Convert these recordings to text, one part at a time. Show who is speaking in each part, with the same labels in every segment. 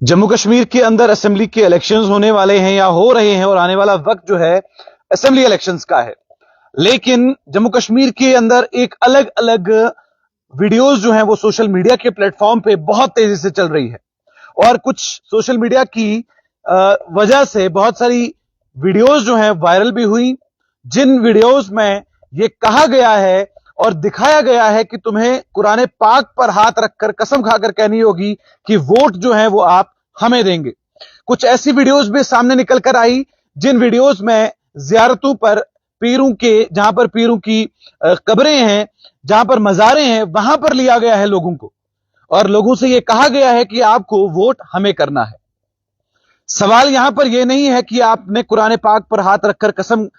Speaker 1: जम्मू कश्मीर के अंदर असेंबली के इलेक्शंस होने वाले हैं या हो रहे हैं और आने वाला वक्त जो है असेंबली इलेक्शंस का है। लेकिन जम्मू कश्मीर के अंदर एक अलग अलग वीडियोस जो हैं वो सोशल मीडिया के प्लेटफॉर्म पे बहुत तेजी से चल रही है और कुछ सोशल मीडिया की वजह से बहुत सारी वीडियोस जो हैं वायरल भी हुई, जिन वीडियोस में ये कहा गया है और दिखाया गया है कि तुम्हें कुरान पाक पर हाथ रखकर कसम खाकर कहनी होगी कि वोट जो है वो आप हमें देंगे। कुछ ऐसी वीडियोस भी सामने निकल कर आई जिन वीडियोस में जियारतों पर पीरों के, जहां पर पीरों की कब्रें हैं, जहां पर मज़ारें हैं, वहां पर लिया गया है लोगों को और लोगों से यह कहा गया है कि आपको वोट हमें करना है। सवाल यहां पर यह नहीं है कि आपने कुरान पाक पर हाथ रखकर कसम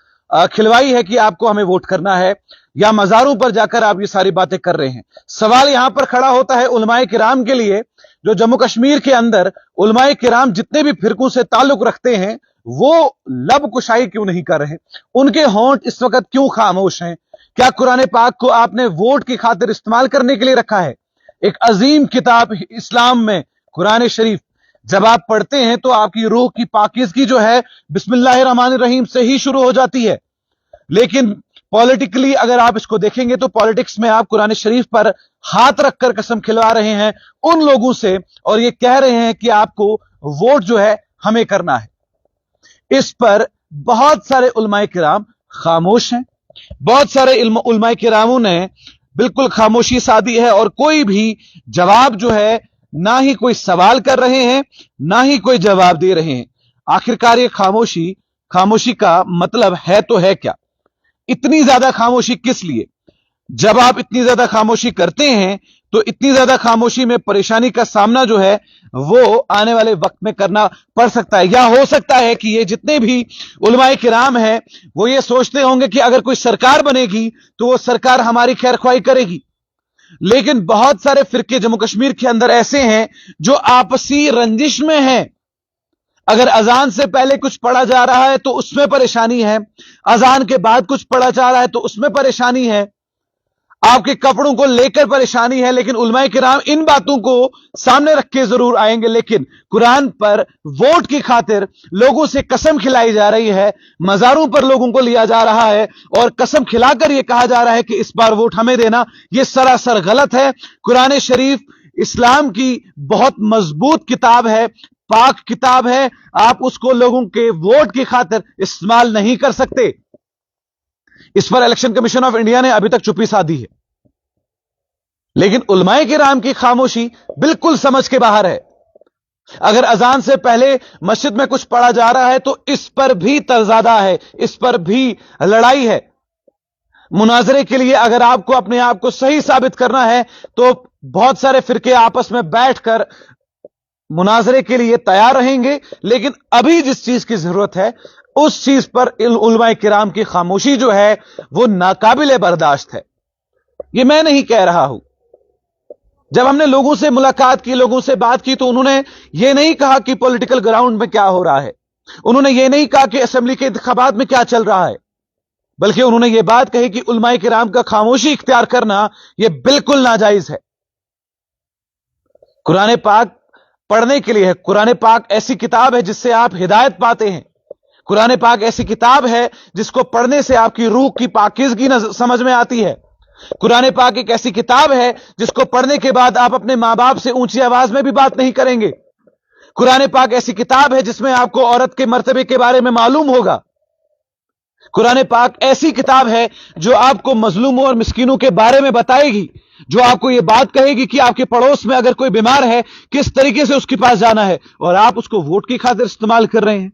Speaker 1: खिलवाई है कि आपको हमें वोट करना है या मज़ारों पर जाकर आप ये सारी बातें कर रहे हैं। सवाल यहां पर खड़ा होता है उलमाए किराम के लिए, जो जम्मू कश्मीर के अंदर उलमाए किराम जितने भी फिरकों से ताल्लुक रखते हैं वो लब कुशाई क्यों नहीं कर रहे? उनके होंठ इस वक्त क्यों खामोश हैं? क्या कुरान पाक को आपने वोट की खातिर इस्तेमाल करने के लिए रखा है? एक अजीम किताब इस्लाम में कुरान शरीफ जब आप पढ़ते हैं तो आपकी रूह की पाकीज़गी जो है बिस्मिल्लाहिर्रहमानिर्रहीम से ही शुरू हो जाती है। लेकिन पॉलिटिकली अगर आप इसको देखेंगे तो पॉलिटिक्स में आप कुरान शरीफ पर हाथ रखकर कसम खिलवा रहे हैं उन लोगों से और ये कह रहे हैं कि आपको वोट जो है हमें करना है। इस पर बहुत सारे उलमाए किराम खामोश हैं। बहुत सारे उलमाए किरामों ने बिल्कुल खामोशी साधी है और कोई भी जवाब जो है, ना ही कोई सवाल कर रहे हैं ना ही कोई जवाब दे रहे हैं। आखिरकार ये खामोशी का मतलब है तो है क्या? इतनी ज्यादा खामोशी किस लिए? जब आप इतनी ज्यादा खामोशी करते हैं तो इतनी ज्यादा खामोशी में परेशानी का सामना जो है वो आने वाले वक्त में करना पड़ सकता है। या हो सकता है कि ये जितने भी उलमाए किराम हैं वो ये सोचते होंगे कि अगर कोई सरकार बनेगी तो वो सरकार हमारी खैर ख्वाही करेगी। लेकिन बहुत सारे फिरके जम्मू कश्मीर के अंदर ऐसे हैं जो आपसी रंजिश में हैं। अगर अजान से पहले कुछ पढ़ा जा रहा है तो उसमें परेशानी है, अजान के बाद कुछ पढ़ा जा रहा है तो उसमें परेशानी है, आपके कपड़ों को लेकर परेशानी है। लेकिन उलमाए किराम इन बातों को सामने रख के जरूर आएंगे, लेकिन कुरान पर वोट की खातिर लोगों से कसम खिलाई जा रही है, मज़ारों पर लोगों को लिया जा रहा है और कसम खिलाकर यह कहा जा रहा है कि इस बार वोट हमें देना। यह सरासर गलत है। कुरान शरीफ इस्लाम की बहुत मजबूत किताब है, पाक किताब है। आप उसको लोगों के वोट की खातिर इस्तेमाल नहीं कर सकते। इस पर इलेक्शन कमीशन ऑफ इंडिया ने अभी तक चुप्पी साधी है। लेकिन उलमाए किराम की खामोशी बिल्कुल समझ के बाहर है। अगर अजान से पहले मस्जिद में कुछ पढ़ा जा रहा है तो इस पर भी तजादा है, इस पर भी लड़ाई है। मुनाजरे के लिए अगर आपको अपने आप को सही साबित करना है तो बहुत सारे फिरके आपस में बैठकर मुनाजरे के लिए तैयार रहेंगे। लेकिन अभी जिस चीज की जरूरत है उस चीज पर उलमाए किराम की खामोशी जो है वो नाकाबिले बर्दाश्त है। ये मैं नहीं कह रहा हूं। जब हमने लोगों से मुलाकात की, लोगों से बात की, तो उन्होंने ये नहीं कहा कि पॉलिटिकल ग्राउंड में क्या हो रहा है, उन्होंने ये नहीं कहा कि असेंबली के इंतखाबात में क्या चल रहा है, बल्कि उन्होंने ये बात कही कि उलमाए किराम का खामोशी इख्तियार करना यह बिल्कुल नाजायज है। कुरान पाक पढ़ने के लिए है। कुरान पाक ऐसी किताब है जिससे आप हिदायत पाते हैं। कुरान पाक ऐसी किताब है जिसको पढ़ने से आपकी रूह की पाकीज़गी समझ में आती है। कुरान पाक एक ऐसी किताब है जिसको पढ़ने के बाद आप अपने मां बाप से ऊंची आवाज में भी बात नहीं करेंगे। कुरान पाक ऐसी किताब है जिसमें आपको औरत के मर्तबे के बारे में मालूम होगा। कुरान पाक ऐसी किताब है जो आपको मजलूमों और मिस्कीनों के बारे में बताएगी, जो आपको यह बात कहेगी कि आपके पड़ोस में अगर कोई बीमार है किस तरीके से उसके पास जाना है, और आप उसको वोट की खातिर इस्तेमाल कर रहे हैं।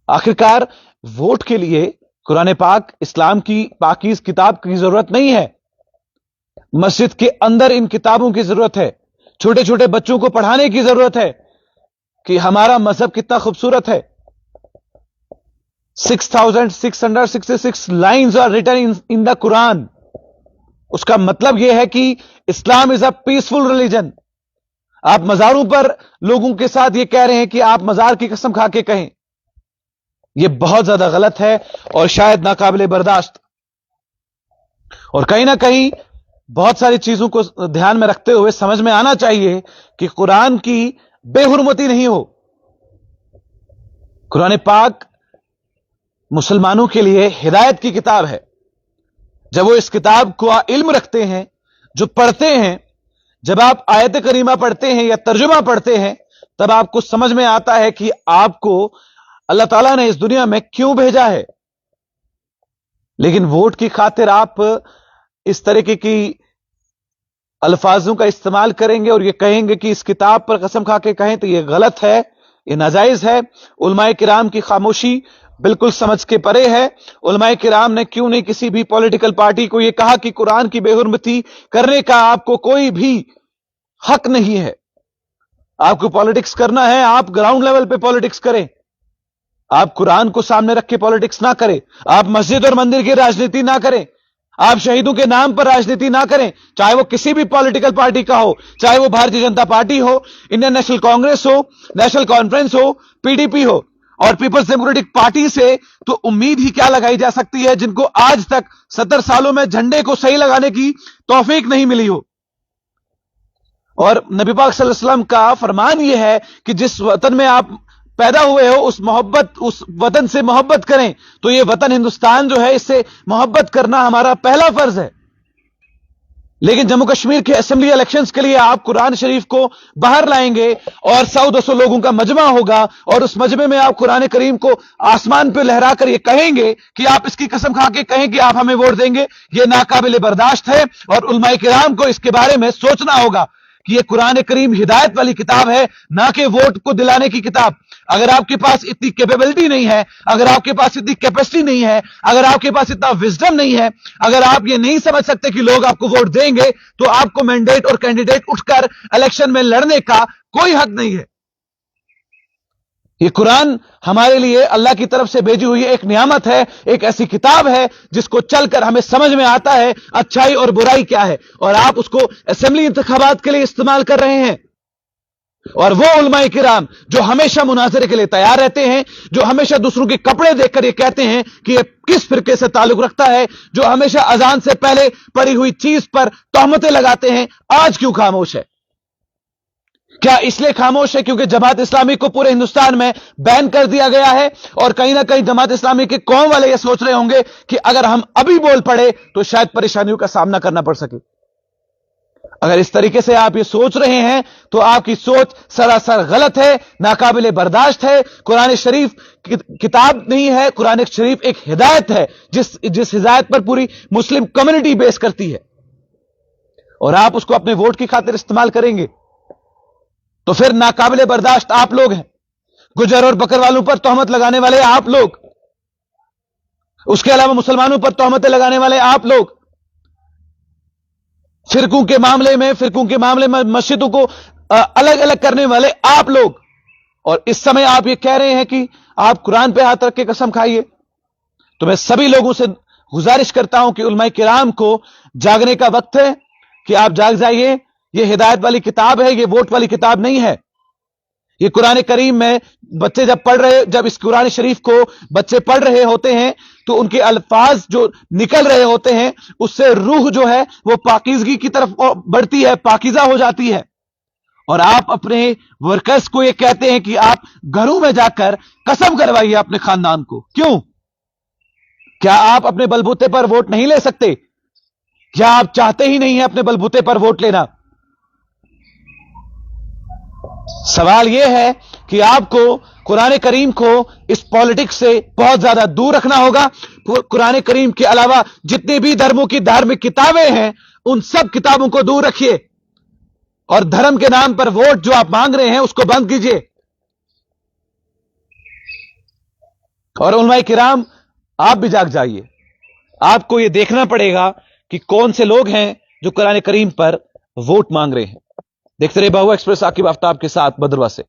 Speaker 1: आखिरकार वोट के लिए कुरान पाक इस्लाम की पाकीज़ किताब की जरूरत नहीं है। मस्जिद के अंदर इन किताबों की जरूरत है। छोटे छोटे बच्चों को पढ़ाने की जरूरत है कि हमारा मजहब कितना खूबसूरत है। 6666 lines are written in the Quran. उसका मतलब यह है कि Islam is a peaceful religion. आप मजारों पर लोगों के साथ यह कह रहे हैं कि आप मजार की कसम खा के कहें, यह बहुत ज्यादा गलत है और शायद नाकाबिले बर्दाश्त। और कहीं ना कहीं बहुत सारी चीजों को ध्यान में रखते हुए समझ में आना चाहिए कि कुरान की बेहुरमती नहीं हो। कुरान पाक मुसलमानों के लिए हिदायत की किताब है। जब वो इस किताब को इल्म रखते हैं, जो पढ़ते हैं, जब आप आयत करीमा पढ़ते हैं या तर्जुमा पढ़ते हैं, तब आपको समझ में आता है कि आपको अल्लाह ताला ने इस दुनिया में क्यों भेजा है। लेकिन वोट की खातिर आप इस तरीके की अल्फाजों का इस्तेमाल करेंगे और ये कहेंगे कि इस किताब पर कसम खा के कहें तो ये गलत है, ये नाजायज है। उलमाए किराम की खामोशी बिल्कुल समझ के परे है। उलमाए किराम ने क्यों नहीं किसी भी पॉलिटिकल पार्टी को यह कहा कि कुरान की बेहुरमती करने का आपको कोई भी हक नहीं है। आपको पॉलिटिक्स करना है, आप ग्राउंड लेवल पे पॉलिटिक्स करें। आप कुरान को सामने रख के पॉलिटिक्स ना करें। आप मस्जिद और मंदिर की राजनीति ना करें। आप शहीदों के नाम पर राजनीति ना करें, चाहे वो किसी भी पॉलिटिकल पार्टी का हो, चाहे वो भारतीय जनता पार्टी हो, इंडियन नेशनल कांग्रेस हो, नेशनल कॉन्फ्रेंस हो, पीडीपी हो और पीपल्स डेमोक्रेटिक पार्टी से तो उम्मीद ही क्या लगाई जा सकती है, जिनको आज तक 70 सालों में झंडे को सही लगाने की तौफीक नहीं मिली हो। और नबी पाक सल्लल्लाहु अलैहि वसल्लम का फरमान यह है कि जिस वतन में आप पैदा हुए हो उस वतन से मोहब्बत करें। तो यह वतन हिंदुस्तान जो है, इससे मोहब्बत करना हमारा पहला फर्ज है। लेकिन जम्मू कश्मीर के असेंबली इलेक्शंस के लिए आप कुरान शरीफ को बाहर लाएंगे और 100-200 लोगों का मजमा होगा और उस मजमे में आप कुरान करीम को आसमान पे लहराकर ये कहेंगे कि आप इसकी कसम खा के कहें कि आप हमें वोट देंगे, ये नाकाबिले बर्दाश्त है। और उलमाए किराम को इसके बारे में सोचना होगा कि ये कुरान करीम हिदायत वाली किताब है, ना कि वोट को दिलाने की किताब। अगर आपके पास इतनी कैपेबिलिटी नहीं है, अगर आपके पास इतनी कैपेसिटी नहीं है, अगर आपके पास इतना विजडम नहीं है, अगर आप ये नहीं समझ सकते कि लोग आपको वोट देंगे, तो आपको मैंडेट और कैंडिडेट उठकर इलेक्शन में लड़ने का कोई हक नहीं है। ये कुरान हमारे लिए अल्लाह की तरफ से भेजी हुई एक नियामत है, एक ऐसी किताब है जिसको चलकर हमें समझ में आता है अच्छाई और बुराई क्या है। और आप उसको असेंबली इंतखाबात के लिए इस्तेमाल कर रहे हैं। और वो उलमाए किराम जो हमेशा मुनाजरे के लिए तैयार रहते हैं, जो हमेशा दूसरों के कपड़े देखकर ये कहते हैं कि ये किस फिरके से ताल्लुक रखता है, जो हमेशा अजान से पहले पड़ी हुई चीज पर तोहमतें लगाते हैं, आज क्यों खामोश है? क्या इसलिए खामोश है क्योंकि जमात इस्लामी को पूरे हिंदुस्तान में बैन कर दिया गया है? और कहीं ना कहीं जमात इस्लामी के कौम वाले ये सोच रहे होंगे कि अगर हम अभी बोल पड़े तो शायद परेशानियों का सामना करना पड़ सके। अगर इस तरीके से आप ये सोच रहे हैं तो आपकी सोच सरासर गलत है, नाकाबिले बर्दाश्त है। कुरान शरीफ किताब नहीं है, कुरान शरीफ एक हिदायत है जिस हिदायत पर पूरी मुस्लिम कम्युनिटी बेस करती है। और आप उसको अपने वोट की खातिर इस्तेमाल करेंगे तो फिर नाकाबिले बर्दाश्त आप लोग हैं। गुजर और बकरवालों पर तोहमत लगाने वाले आप लोग, उसके अलावा मुसलमानों पर तोहमतें लगाने वाले आप लोग, फिरकों के मामले में मस्जिदों को अलग अलग करने वाले आप लोग। और इस समय आप ये कह रहे हैं कि आप कुरान पे हाथ रख के कसम खाइए। तो मैं सभी लोगों से गुजारिश करता हूं कि उलमाए किराम को जागने का वक्त है कि आप जाग जाइए। ये हिदायत वाली किताब है, ये वोट वाली किताब नहीं है। ये कुरान करीम में बच्चे जब इस कुरान शरीफ को बच्चे पढ़ रहे होते हैं तो उनके अल्फाज जो निकल रहे होते हैं उससे रूह जो है वो पाकीज़गी की तरफ बढ़ती है, पाकीज़ा हो जाती है। और आप अपने वर्कर्स को ये कहते हैं कि आप घरों में जाकर कसम करवाइए अपने खानदान को। क्यों? क्या आप अपने बलबूते पर वोट नहीं ले सकते? क्या आप चाहते ही नहीं है अपने बलबूते पर वोट लेना? सवाल यह है कि आपको कुरान करीम को इस पॉलिटिक्स से बहुत ज्यादा दूर रखना होगा। कुरान करीम के अलावा जितनी भी धर्मों की धार्मिक किताबें हैं उन सब किताबों को दूर रखिए और धर्म के नाम पर वोट जो आप मांग रहे हैं उसको बंद कीजिए। और उलमाए किराम आप भी जाग जाइए। आपको यह देखना पड़ेगा कि कौन से लोग हैं जो कुरान करीम पर वोट मांग रहे हैं। देखते रहिए बहुआ एक्सप्रेस, आकिब आफ्ताब के साथ, भद्रवा से।